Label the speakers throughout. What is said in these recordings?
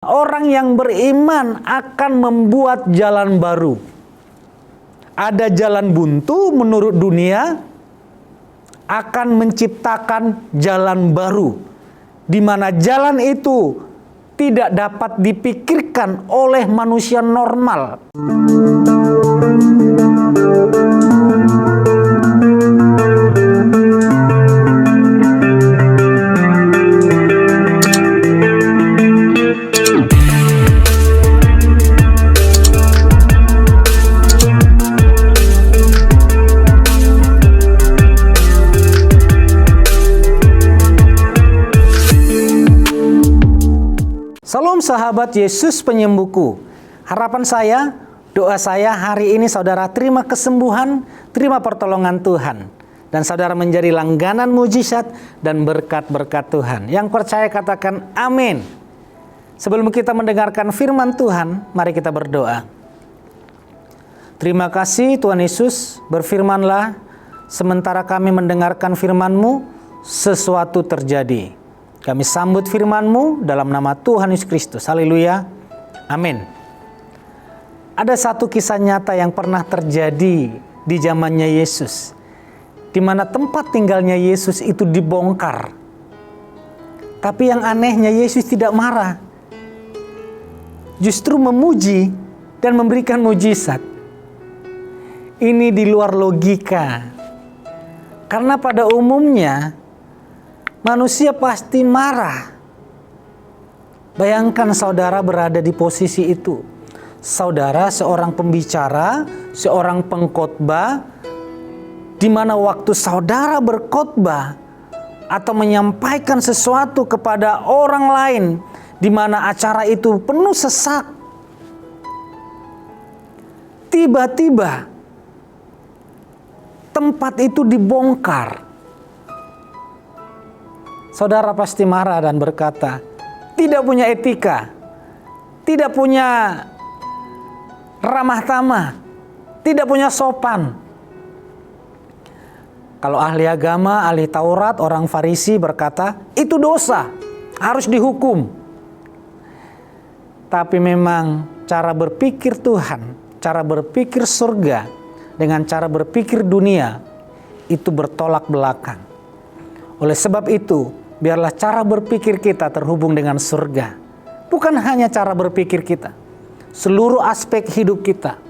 Speaker 1: Orang yang beriman akan membuat jalan baru. Ada jalan buntu menurut dunia, akan menciptakan jalan baru, di mana jalan itu tidak dapat dipikirkan oleh manusia normal. Salam sahabat Yesus penyembuhku. Harapan saya, doa saya hari ini saudara terima kesembuhan, terima pertolongan Tuhan. Dan saudara menjadi langganan mujizat dan berkat-berkat Tuhan. Yang percaya katakan amin. Sebelum kita mendengarkan firman Tuhan, mari kita berdoa. Terima kasih Tuhan Yesus, berfirmanlah, sementara kami mendengarkan firman-Mu, sesuatu terjadi. Kami sambut firman-Mu dalam nama Tuhan Yesus Kristus. Haleluya. Amin. Ada satu kisah nyata yang pernah terjadi di zamannya Yesus, di mana tempat tinggalnya Yesus itu dibongkar. Tapi yang anehnya Yesus tidak marah. Justru memuji dan memberikan mujizat. Ini di luar logika. Karena pada umumnya manusia pasti marah. Bayangkan saudara berada di posisi itu. Saudara seorang pembicara, seorang pengkhotbah, di mana waktu saudara berkhotbah atau menyampaikan sesuatu kepada orang lain, di mana acara itu penuh sesak, tiba-tiba tempat itu dibongkar. Saudara pasti marah dan berkata, tidak punya etika, tidak punya ramah tamah, tidak punya sopan. Kalau ahli agama, ahli Taurat, orang Farisi berkata, itu dosa, harus dihukum. Tapi memang cara berpikir Tuhan, cara berpikir surga, dengan cara berpikir dunia, itu bertolak belakang. Oleh sebab itu, biarlah cara berpikir kita terhubung dengan surga. Bukan hanya cara berpikir kita. Seluruh aspek hidup kita.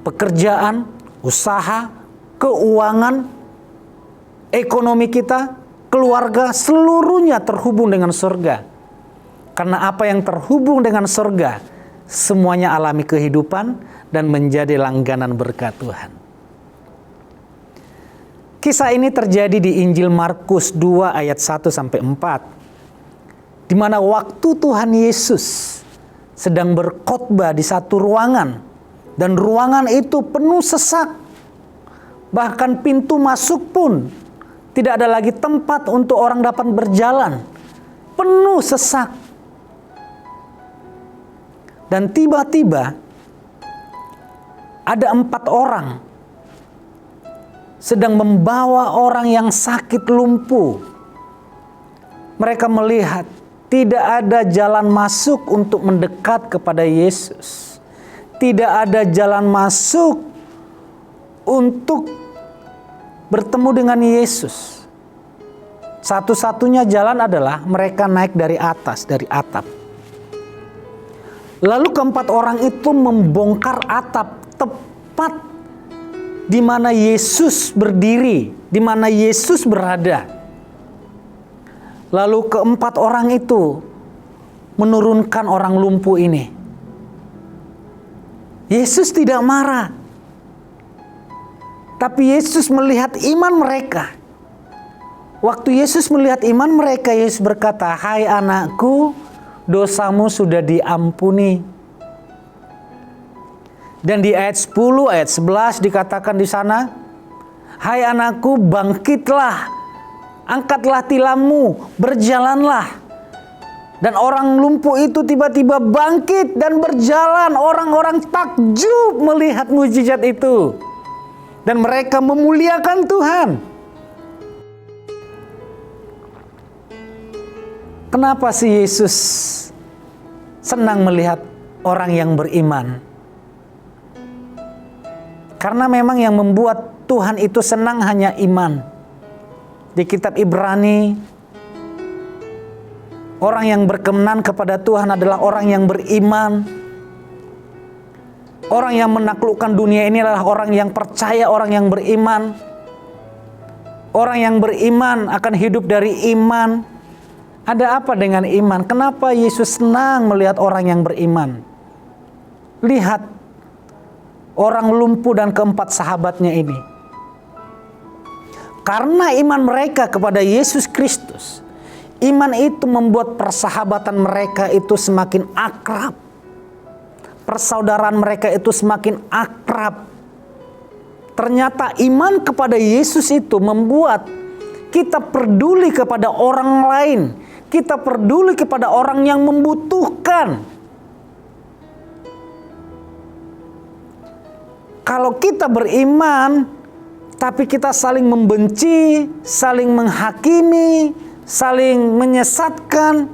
Speaker 1: Pekerjaan, usaha, keuangan, ekonomi kita, keluarga, seluruhnya terhubung dengan surga. Karena apa yang terhubung dengan surga, semuanya alami kehidupan dan menjadi langganan berkat Tuhan. Kisah ini terjadi di Injil Markus 2 ayat 1-4. Di mana waktu Tuhan Yesus sedang berkhotbah di satu ruangan. Dan ruangan itu penuh sesak. Bahkan pintu masuk pun tidak ada lagi tempat untuk orang dapat berjalan. Penuh sesak. Dan tiba-tiba ada 4 orang sedang membawa orang yang sakit lumpuh. Mereka melihat tidak ada jalan masuk untuk mendekat kepada Yesus. Tidak ada jalan masuk untuk bertemu dengan Yesus. Satu-satunya jalan adalah mereka naik dari atas, dari atap. Lalu keempat orang itu membongkar atap tepat di mana Yesus berdiri, di mana Yesus berada. Lalu keempat orang itu menurunkan orang lumpuh ini. Yesus tidak marah. Tapi Yesus melihat iman mereka. Waktu Yesus melihat iman mereka, Yesus berkata, "Hai anakku, dosamu sudah diampuni." Dan di ayat 10, ayat 11 dikatakan di sana, "Hai anakku, bangkitlah, angkatlah tilammu, berjalanlah." Dan orang lumpuh itu tiba-tiba bangkit dan berjalan. Orang-orang takjub melihat mujizat itu. Dan mereka memuliakan Tuhan. Kenapa sih Yesus senang melihat orang yang beriman. Karena memang yang membuat Tuhan itu senang hanya iman. Di kitab Ibrani, orang yang berkenan kepada Tuhan adalah orang yang beriman. Orang yang menaklukkan dunia ini adalah orang yang percaya, orang yang beriman. Orang yang beriman akan hidup dari iman. Ada apa dengan iman? Kenapa Yesus senang melihat orang yang beriman? Lihat orang lumpuh dan keempat sahabatnya ini. Karena iman mereka kepada Yesus Kristus, iman itu membuat persahabatan mereka itu semakin akrab. Persaudaraan mereka itu semakin akrab. Ternyata iman kepada Yesus itu membuat kita peduli kepada orang lain. Kita peduli kepada orang yang membutuhkan. Kalau kita beriman, tapi kita saling membenci, saling menghakimi, saling menyesatkan,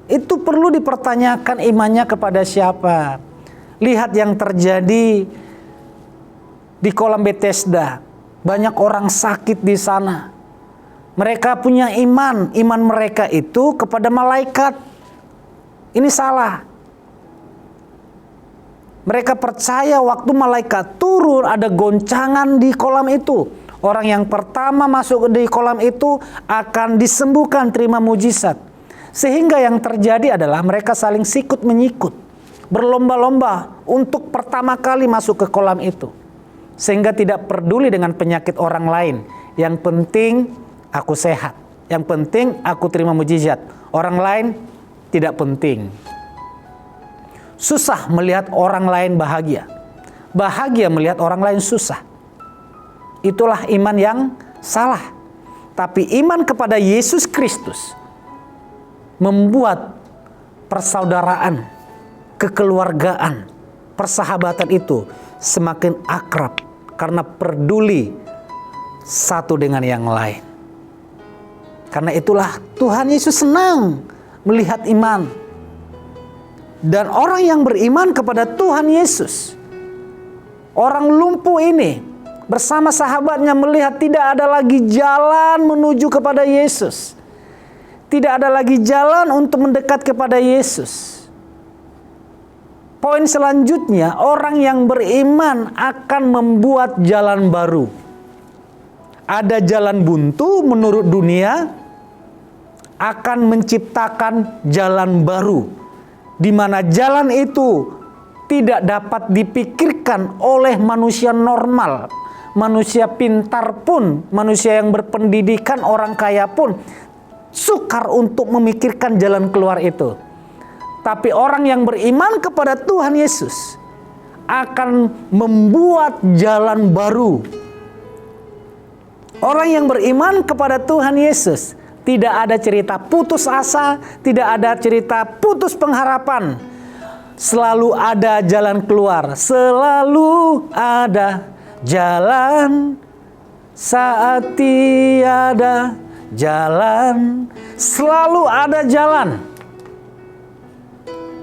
Speaker 1: itu perlu dipertanyakan imannya kepada siapa. Lihat yang terjadi di kolam Bethesda, banyak orang sakit di sana. Mereka punya iman mereka itu kepada malaikat. Ini salah. Mereka percaya waktu malaikat turun ada goncangan di kolam itu. Orang yang pertama masuk di kolam itu akan disembuhkan, terima mujizat. Sehingga yang terjadi adalah mereka saling sikut menyikut, berlomba-lomba untuk pertama kali masuk ke kolam itu. Sehingga tidak peduli dengan penyakit orang lain. Yang penting aku sehat. Yang penting aku terima mujizat. Orang lain tidak penting. Susah melihat orang lain bahagia. Bahagia melihat orang lain susah. Itulah iman yang salah. Tapi iman kepada Yesus Kristus membuat persaudaraan, kekeluargaan, persahabatan itu semakin akrab. Karena peduli satu dengan yang lain. Karena itulah Tuhan Yesus senang melihat iman. Dan orang yang beriman kepada Tuhan Yesus, orang lumpuh ini bersama sahabatnya melihat tidak ada lagi jalan menuju kepada Yesus. Tidak ada lagi jalan untuk mendekat kepada Yesus. Poin selanjutnya, orang yang beriman akan membuat jalan baru. Ada jalan buntu menurut dunia, akan menciptakan jalan baru. Di mana jalan itu tidak dapat dipikirkan oleh manusia normal. Manusia pintar pun, manusia yang berpendidikan, orang kaya pun sukar untuk memikirkan jalan keluar itu. Tapi orang yang beriman kepada Tuhan Yesus akan membuat jalan baru. Orang yang beriman kepada Tuhan Yesus tidak ada cerita putus asa, tidak ada cerita putus pengharapan. Selalu ada jalan keluar, selalu ada jalan saat tiada jalan. Selalu ada jalan.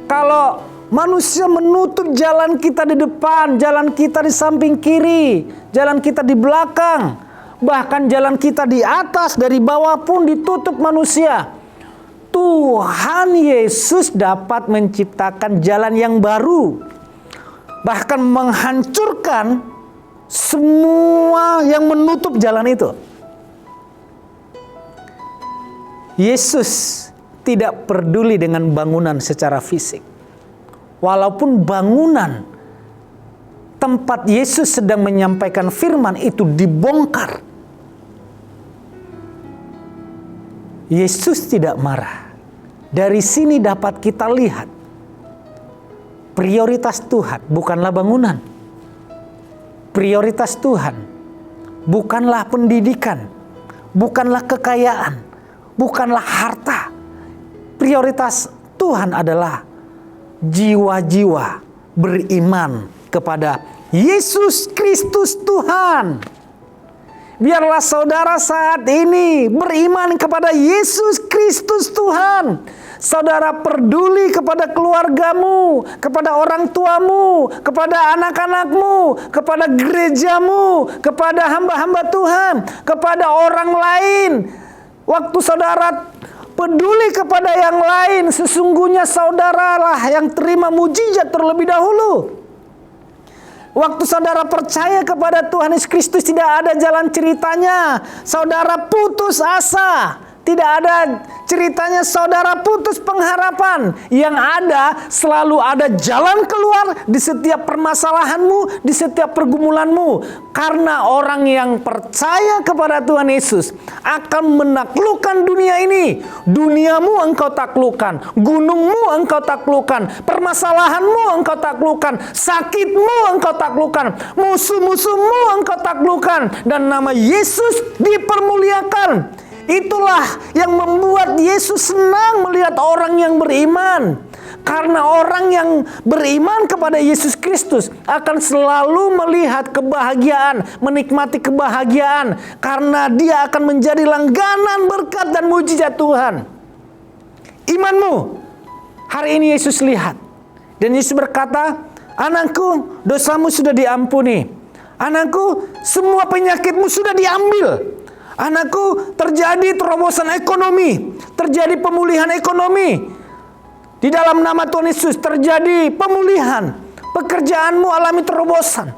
Speaker 1: Kalau manusia menutup jalan kita di depan, jalan kita di samping kiri, jalan kita di belakang, bahkan jalan kita di atas, dari bawah pun ditutup manusia. Tuhan Yesus dapat menciptakan jalan yang baru, bahkan menghancurkan semua yang menutup jalan itu. Yesus tidak peduli dengan bangunan secara fisik. Walaupun bangunan tempat Yesus sedang menyampaikan firman itu dibongkar, Yesus tidak marah. Dari sini dapat kita lihat prioritas Tuhan bukanlah bangunan. Prioritas Tuhan bukanlah pendidikan, bukanlah kekayaan, bukanlah harta. Prioritas Tuhan adalah jiwa-jiwa beriman kepada Yesus Kristus Tuhan. Biarlah saudara saat ini beriman kepada Yesus Kristus Tuhan. saudara peduli kepada keluargamu, kepada orang tuamu, kepada anak-anakmu, kepada gerejamu, kepada hamba-hamba Tuhan, kepada orang lain. Waktu saudara peduli kepada yang lain, sesungguhnya saudaralah yang terima mujizat terlebih dahulu. Waktu saudara percaya kepada Tuhan Yesus Kristus, tidak ada jalan ceritanya saudara putus asa. Tidak ada ceritanya saudara putus pengharapan. Yang ada, selalu ada jalan keluar di setiap permasalahanmu, di setiap pergumulanmu. Karena orang yang percaya kepada Tuhan Yesus akan menaklukkan dunia ini. Duniamu engkau taklukkan, gunungmu engkau taklukkan, permasalahanmu engkau taklukkan, sakitmu engkau taklukkan, musuh-musuhmu engkau taklukkan, dan nama Yesus dipermuliakan. Itulah yang membuat Yesus senang melihat orang yang beriman. Karena orang yang beriman kepada Yesus Kristus akan selalu melihat kebahagiaan, menikmati kebahagiaan. Karena dia akan menjadi langganan berkat dan mujizat Tuhan. Imanmu, hari ini Yesus lihat. Dan Yesus berkata, anakku, dosamu sudah diampuni. Anakku, semua penyakitmu sudah diambil. Anakku, terjadi terobosan ekonomi, terjadi pemulihan ekonomi. Di dalam nama Tuhan Yesus terjadi pemulihan. Pekerjaanmu alami terobosan.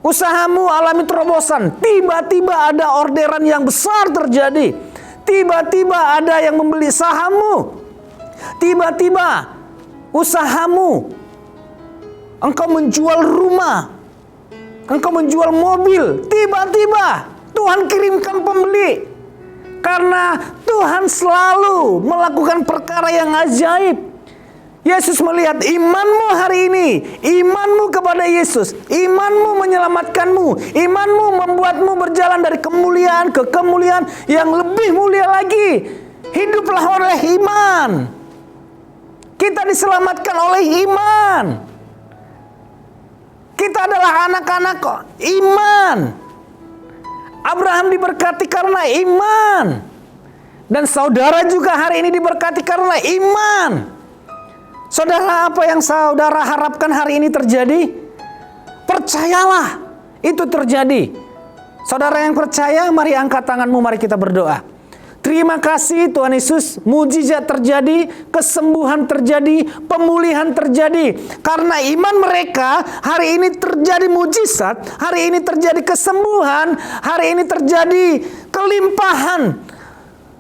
Speaker 1: Usahamu alami terobosan. Tiba-tiba ada orderan yang besar terjadi. Tiba-tiba ada yang membeli sahammu. Tiba-tiba usahamu, engkau menjual rumah, engkau menjual mobil. Tiba-tiba Tuhan kirimkan pembeli. Karena Tuhan selalu melakukan perkara yang ajaib. Yesus melihat imanmu hari ini. Imanmu kepada Yesus. Imanmu menyelamatkanmu. Imanmu membuatmu berjalan dari kemuliaan ke kemuliaan yang lebih mulia lagi. Hiduplah oleh iman. Kita diselamatkan oleh iman. Kita adalah anak-anak iman. Abraham diberkati karena iman. Dan saudara juga hari ini diberkati karena iman. Saudara, apa yang saudara harapkan hari ini terjadi? Percayalah, itu terjadi. Saudara yang percaya, mari angkat tanganmu, mari kita berdoa. Terima kasih Tuhan Yesus, mujizat terjadi, kesembuhan terjadi, pemulihan terjadi. Karena iman mereka, hari ini terjadi mujizat, hari ini terjadi kesembuhan, hari ini terjadi kelimpahan.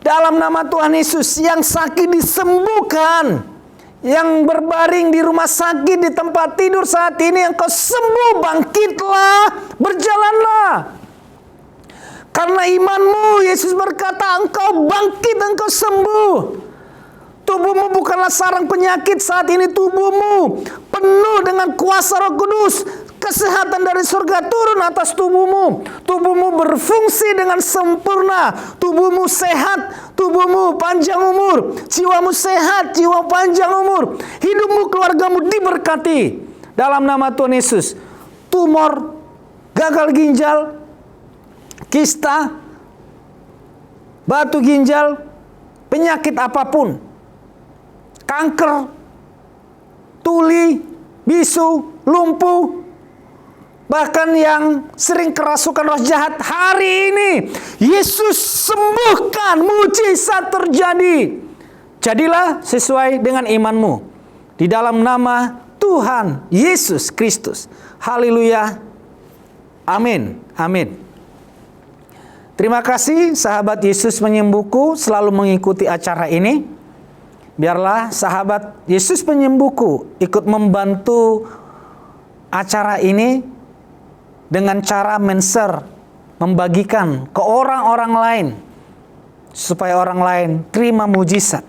Speaker 1: Dalam nama Tuhan Yesus, yang sakit disembuhkan, yang berbaring di rumah sakit, di tempat tidur saat ini, engkau sembuh, bangkitlah, berjalanlah. Karena imanmu, Yesus berkata, engkau bangkit, engkau sembuh. Tubuhmu bukanlah sarang penyakit, saat ini tubuhmu penuh dengan kuasa Roh Kudus. Kesehatan dari surga turun atas tubuhmu. Tubuhmu berfungsi dengan sempurna. Tubuhmu sehat, tubuhmu panjang umur. Jiwamu sehat, jiwa panjang umur. Hidupmu, keluargamu diberkati. Dalam nama Tuhan Yesus. Tumor, gagal ginjal, kista, batu ginjal, penyakit apapun, kanker, tuli, bisu, lumpuh, bahkan yang sering kerasukan roh jahat, hari ini Yesus sembuhkan, mujizat terjadi. Jadilah sesuai dengan imanmu. Di dalam nama Tuhan Yesus Kristus. Haleluya. Amin. Amin. Terima kasih sahabat Yesus Penyembuhku selalu mengikuti acara ini. Biarlah sahabat Yesus Penyembuhku ikut membantu acara ini dengan cara men-share, membagikan ke orang-orang lain supaya orang lain terima mujizat.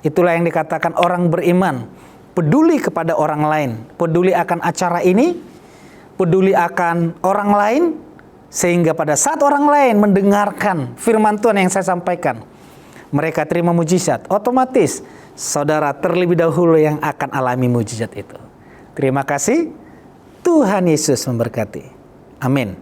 Speaker 1: Itulah yang dikatakan orang beriman, peduli kepada orang lain, peduli akan acara ini, peduli akan orang lain. Sehingga pada saat orang lain mendengarkan firman Tuhan yang saya sampaikan, mereka terima mujizat. Otomatis saudara terlebih dahulu yang akan alami mujizat itu. Terima kasih. Tuhan Yesus memberkati. Amin.